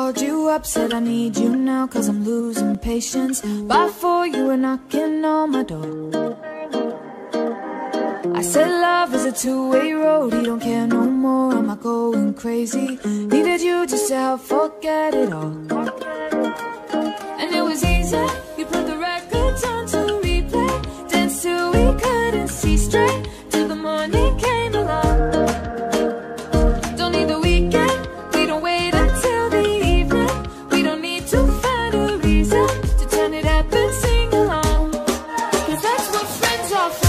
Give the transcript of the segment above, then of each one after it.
called you up, said I need you now, cause I'm losing patience. By 4 you were knocking on my door. I said love is a two-way road, he don't care no more, am I going crazy? Needed you just to help forget it all. And it was easy, you put the records on to replay, danced till we couldn't see straight, till the morning came along. Don't need the weekend, we don't wait until the evening, we don't need to find a reason to turn it up and sing along, cause that's what friends are for.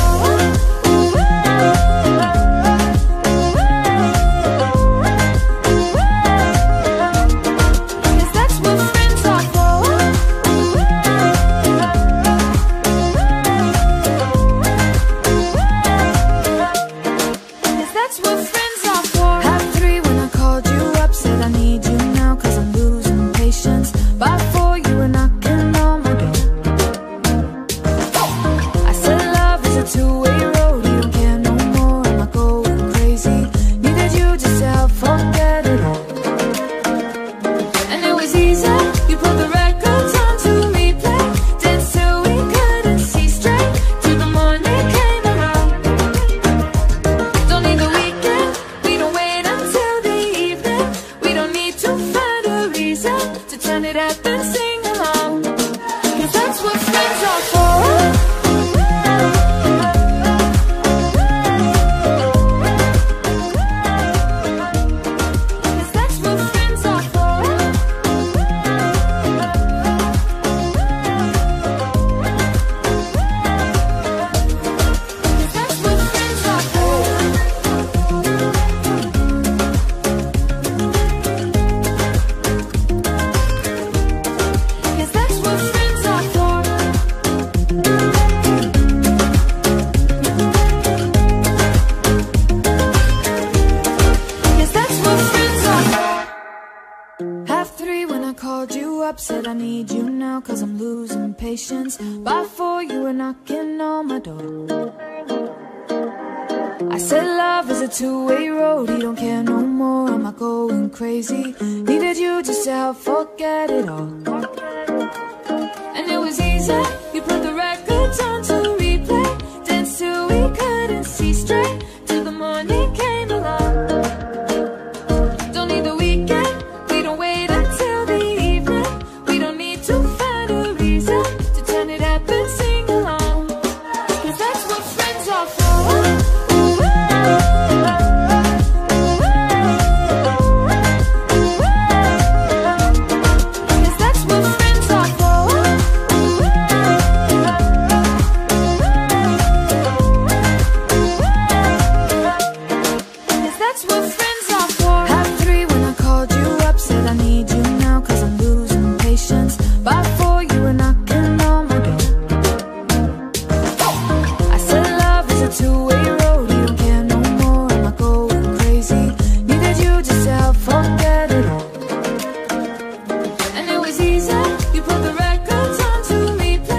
Said I need you now, cause I'm losing patience. By 4 you were knocking on my door. I said love is a two-way road, he don't care no more, am I going crazy? Needed you just to help forget it all. And it was easy, you put the records on to replay, danced till we couldn't see straight, till the morning came along. Don't need the weekend, we don't wait until the evening, we don't need to find a reason to turn it up and sing along, cause that's what friends are for. Cause that's what friends are for. Cause that's what friends are for. Half 3 when I called you up, said I need you now, cause I'm losing patience. By 4 you were knocking on my door. I said love is a two-way road, you don't care no more, am I going crazy? Needed you just to help forget it all. And it was easy,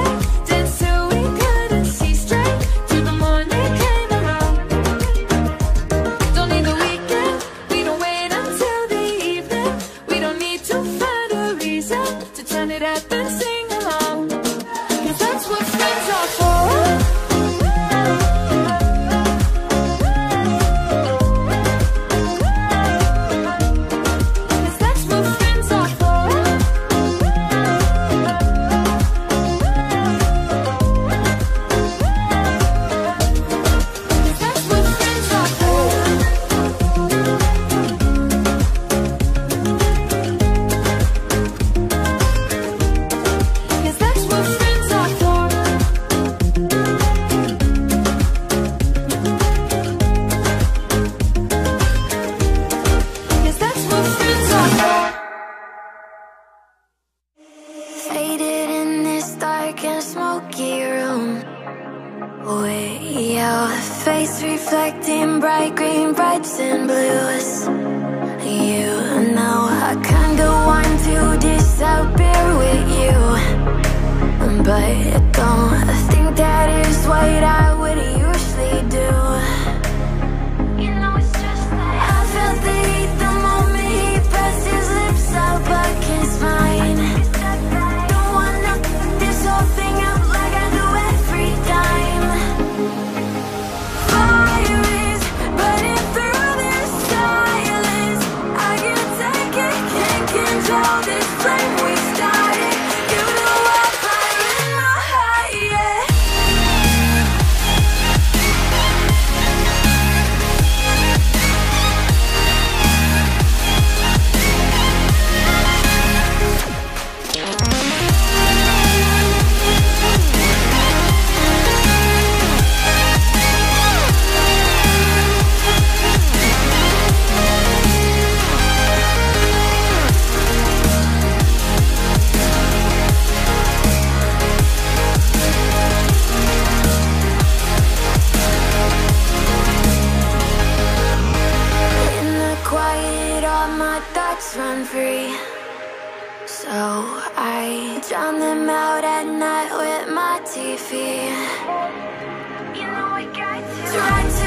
you put the records on to replay, danced till we couldn't see straight, till the morning came around. Don't need the weekend, we don't wait until the evening, we don't need to find a reason to turn it up and sing along, cause that's what friends are for. Cause that's what friends are for. Cause that's what friends are for. Cause that's what friends are for. Cause that's what friends are for. Faded in this dark and smoky room, way your face reflecting bright green, brights and blues. You know I kinda want to disappear with you, but I don't think that is what I would usually do. You know it's just like I felt the heat the moment he pressed his lips up against all my thoughts run free. So I drown them out at night with my TV. You know I got to.